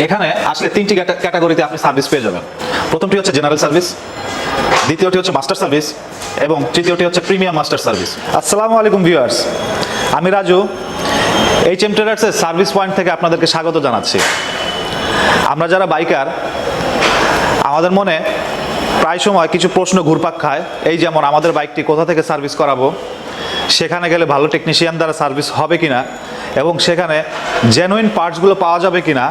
এখানে আসলে তিনটি ক্যাটাগরিতে আপনি সার্ভিস পেয়ে যাবেন। প্রথমটি হচ্ছে জেনারেল সার্ভিস, দ্বিতীয়টি হচ্ছে মাস্টার সার্ভিস এবং তৃতীয়টি হচ্ছে প্রিমিয়াম মাস্টার সার্ভিস। আসসালামু আলাইকুম ভিউয়ার্স, আমি রাজু HM ট্রেডার্সের সার্ভিস পয়েন্ট থেকে আপনাদেরকে স্বাগত জানাচ্ছি। আমরা যারা বাইকার, আমাদের মনে প্রায় সময় কিছু প্রশ্ন ঘুরপাক খায়, এই যেমন আমাদের বাইকটি কোথা থেকে সার্ভিস করাবো, সেখানে গেলে ভালো টেকনিশিয়ান দ্বারা সার্ভিস হবে কিনা এবং সেখানে জেনুইন পার্টসগুলো পাওয়া যাবে কিনা,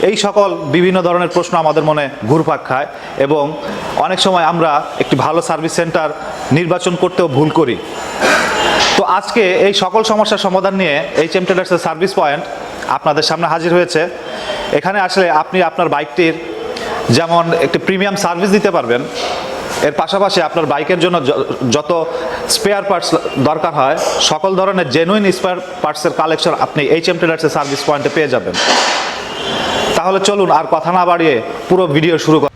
এই সকল বিভিন্ন ধরনের প্রশ্ন আমাদের মনে ঘুরপাক খায় এবং অনেক সময় আমরা একটি ভালো সার্ভিস সেন্টার নির্বাচন করতেও ভুল করি। তো আজকে এই সকল সমস্যার সমাধান নিয়ে HM ট্রেডার্সের সার্ভিস পয়েন্ট আপনাদের সামনে হাজির হয়েছে। এখানে আসলে আপনি আপনার বাইকটির যেমন একটি প্রিমিয়াম সার্ভিস দিতে পারবেন, এর পাশাপাশি আপনার বাইকের জন্য যত স্পেয়ার পার্টস দরকার হয় সকল ধরনের জেনুইন স্পেয়ার পার্টসের কালেকশন আপনি HM ট্রেডার্সের সার্ভিস পয়েন্টে পেয়ে যাবেন। তাহলে চলুন আর কথা না বাড়িয়ে পুরো ভিডিও শুরু করা।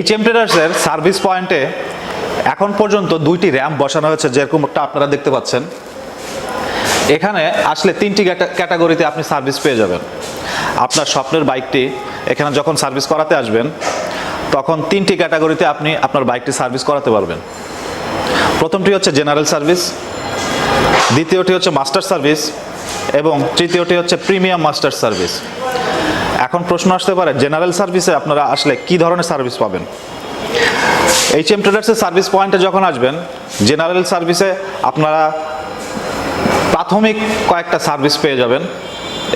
HM ট্রেডার্সের সার্ভিস পয়েন্টে এখন পর্যন্ত দুইটি র্যাম্প বসানো হয়েছে, যেরকমটা আপনারা দেখতে পাচ্ছেন। এখানে আসলে তিনটি ক্যাটাগরিতে আপনি সার্ভিস পেয়ে যাবেন। আপনার স্বপ্নের বাইকটি এখানে যখন সার্ভিস করাতে আসবেন তখন তিনটি ক্যাটাগরিতে আপনি আপনার বাইকটি সার্ভিস করাতে পারবেন। প্রথমটি হচ্ছে জেনারেল সার্ভিস, দ্বিতীয়টি হচ্ছে মাস্টার সার্ভিস এবং তৃতীয়টি হচ্ছে প্রিমিয়াম মাস্টার সার্ভিস। এখন প্রশ্ন আসতে পারে, জেনারেল সার্ভিসে আপনারা আসলে কি ধরনের সার্ভিস পাবেন? HM ট্রেডার্সের সার্ভিস পয়েন্টে যখন আসবেন, জেনারেল সার্ভিসে আপনারা প্রাথমিক কয়েকটা সার্ভিস পেয়ে যাবেন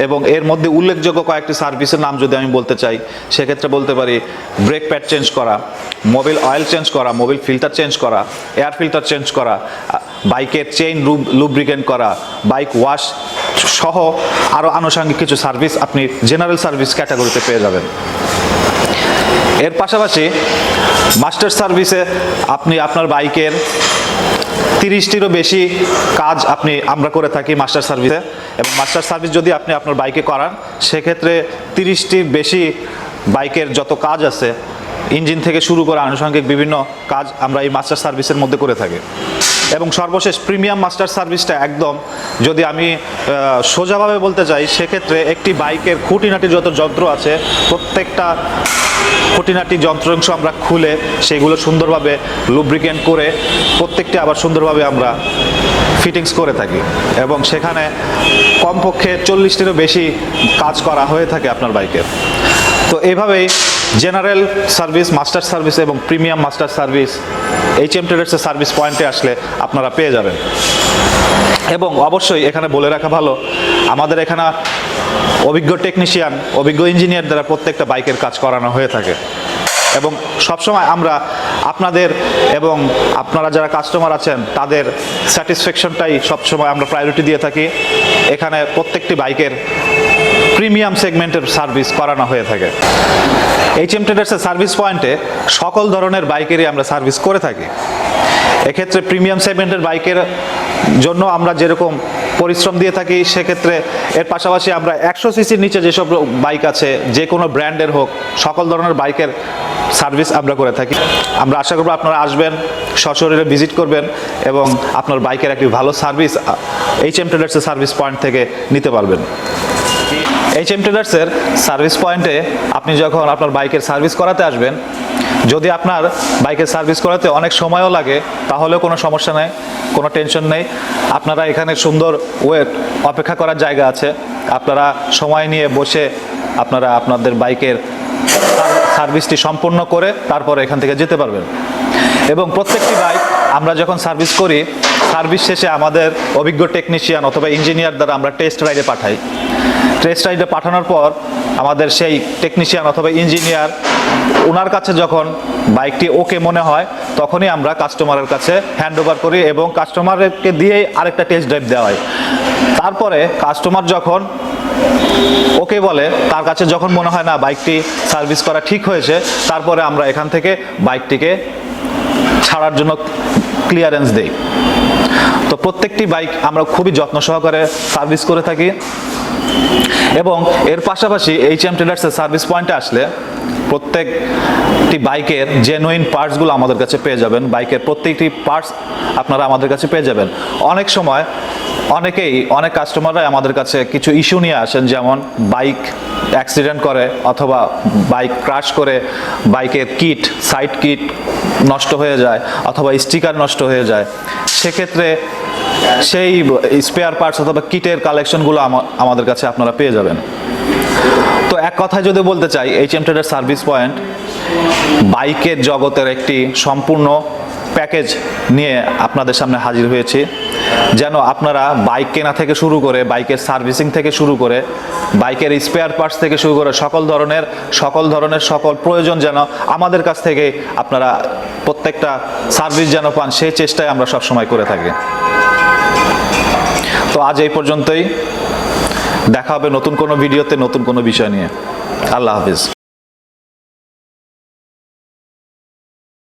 এবং এর মধ্যে উল্লেখযোগ্য কয়েকটি সার্ভিসের নাম যদি আমি বলতে চাই, সেক্ষেত্রে বলতে পারি ব্রেক প্যাড চেঞ্জ করা, মোবিল অয়েল চেঞ্জ করা, মোবিল ফিল্টার চেঞ্জ করা, এয়ার ফিল্টার চেঞ্জ করা, বাইকের চেইন লুব্রিকেন্ট করা, বাইক ওয়াশ সহ আরও আনুষঙ্গিক কিছু সার্ভিস আপনি জেনারেল সার্ভিস ক্যাটাগরিতে পেয়ে যাবেন। এর পাশাপাশি মাস্টার সার্ভিসে আপনি আপনার বাইকের 30টিরও বেশি কাজ আমরা করে থাকি মাস্টার সার্ভিসে, এবং মাস্টার সার্ভিস যদি আপনি আপনার বাইকে করান সেক্ষেত্রে 30টির বেশি বাইকের যত কাজ আছে, ইঞ্জিন থেকে শুরু করে আনুষঙ্গিক বিভিন্ন কাজ আমরা এই মাস্টার সার্ভিসের মধ্যে করে থাকি। এবং সর্বশেষ প্রিমিয়াম মাস্টার সার্ভিসটা একদম যদি আমি সোজাভাবে বলতে চাই, সেক্ষেত্রে একটি বাইকের খুঁটিনাটি যত যন্ত্র আছে প্রত্যেকটা খুঁটিনাটি যন্ত্রাংশ আমরা খুলে সেগুলো সুন্দরভাবে লুব্রিকেন্ট করে প্রত্যেকটি আবার সুন্দরভাবে আমরা ফিটিংস করে থাকি এবং সেখানে কমপক্ষে 40টিরও বেশি কাজ করা হয়ে থাকে আপনার বাইকের। তো এইভাবেই জেনারেল সার্ভিস, মাস্টার সার্ভিস এবং প্রিমিয়াম মাস্টার সার্ভিস HM ট্রেডার্সের সার্ভিস পয়েন্টে আসলে আপনারা পেয়ে যাবেন। এবং অবশ্যই এখানে বলে রাখা ভালো, আমাদের এখানে অভিজ্ঞ টেকনিশিয়ান, অভিজ্ঞ ইঞ্জিনিয়ার দ্বারা প্রত্যেকটা বাইকের কাজ করানো হয়ে থাকে এবং সবসময় আমরা আপনাদের এবং আপনারা যারা কাস্টমার আছেন তাদের স্যাটিসফ্যাকশনটাই সবসময় আমরা প্রায়োরিটি দিয়ে থাকি। এখানে প্রত্যেকটি বাইকের প্রিমিয়াম সেগমেন্টের সার্ভিস করানো হয়ে থাকে। HM ট্রেডার্সের সার্ভিস পয়েন্টে সকল ধরনের বাইকেরই আমরা সার্ভিস করে থাকি। এক্ষেত্রে প্রিমিয়াম সেগমেন্টের বাইকের জন্য আমরা যেরকম পরিশ্রম দিয়ে থাকি, সেক্ষেত্রে এর পাশাপাশি আমরা 100 সিসির নিচে যেসব বাইক আছে, যে কোনো ব্র্যান্ডের হোক, সকল ধরনের বাইকের সার্ভিস আমরা করে থাকি। আমরা আশা করব আপনারা আসবেন, সশরীরে ভিজিট করবেন এবং আপনার বাইকের একটি ভালো সার্ভিস HM ট্রেডার্সের সার্ভিস পয়েন্ট থেকে নিতে পারবেন। HM ট্রেডার্সের সার্ভিস পয়েন্টে আপনি যখন আপনার বাইকের সার্ভিস করাতে আসবেন, যদি আপনার বাইকের সার্ভিস করাতে অনেক সময়ও লাগে তাহলেও কোনো সমস্যা নেই, কোনো টেনশন নেই। আপনারা এখানে সুন্দর অপেক্ষা করার জায়গা আছে, আপনারা সময় নিয়ে বসে আপনারা আপনাদের বাইকের সার্ভিসটি সম্পূর্ণ করে তারপরে এখান থেকে যেতে পারবেন। এবং প্রত্যেকটি বাইক আমরা যখন সার্ভিস করি, সার্ভিস শেষে আমাদের অভিজ্ঞ টেকনিশিয়ান অথবা ইঞ্জিনিয়ার দ্বারা আমরা টেস্ট রাইডে পাঠাই। টেস্ট রাইডে পাঠানোর পর আমাদের সেই টেকনিশিয়ান অথবা ইঞ্জিনিয়ার ওনার কাছে যখন বাইকটি ওকে মনে হয় তখনই আমরা কাস্টমারের কাছে হ্যান্ড ওভার করি এবং কাস্টমারকে দিয়েই আরেকটা টেস্ট ড্রাইভ দেওয়া হয়। তারপরে কাস্টমার যখন ওকে বলে, তার কাছে যখন মনে হয় না বাইকটি সার্ভিস করা ঠিক হয়েছে, তারপরে আমরা এখান থেকে বাইকটিকে ছাড়ার জন্য ক্লিয়ারেন্স দেই। তো প্রত্যেকটি বাইক আমরা খুবই যত্ন সহকারে সার্ভিস করে থাকি এবং এর পাশাপাশি এইচএম ট্রেডার্সের সার্ভিস পয়েন্টে আসলে প্রত্যেকটি বাইকের জেনুইন পার্টসগুলো আমাদের কাছে পেয়ে যাবেন। বাইকের প্রত্যেকটি পার্টস আপনারা আমাদের কাছে পেয়ে যাবেন। অনেক সময় অনেক কাস্টমাররাই আমাদের কাছে কিছু ইস্যু নিয়ে আসেন, যেমন বাইক অ্যাক্সিডেন্ট করে অথবা বাইক ক্রাশ করে বাইকের কিট, সাইড কিট নষ্ট হয়ে যায় অথবা স্টিকার নষ্ট হয়ে যায়। সেক্ষেত্রে সেই স্পেয়ার পার্টস অথবা কিটের কালেকশনগুলো আমাদের কাছে আপনারা পেয়ে যাবেন। তো এক কথায় যদি বলতে চাই, এইচএম ট্রেডার সার্ভিস পয়েন্ট বাইকের জগতের একটি সম্পূর্ণ প্যাকেজ নিয়ে আপনাদের সামনে হাজির হয়েছি, যেন আপনারা বাইক কেনা থেকে শুরু করে বাইকের সার্ভিসিং থেকে শুরু করে বাইকের স্পেয়ার পার্টস থেকে শুরু করে সকল ধরনের সকল প্রয়োজন যেন আমাদের কাছ থেকে আপনারা প্রত্যেকটা সার্ভিস যেন পান, সেই চেষ্টাই আমরা সবসময় করে থাকি। তো আজ এই পর্যন্তই, দেখা হবে নতুন কোনো ভিডিওতে নতুন কোনো বিষয় নিয়ে। আল্লাহ হাফিজ।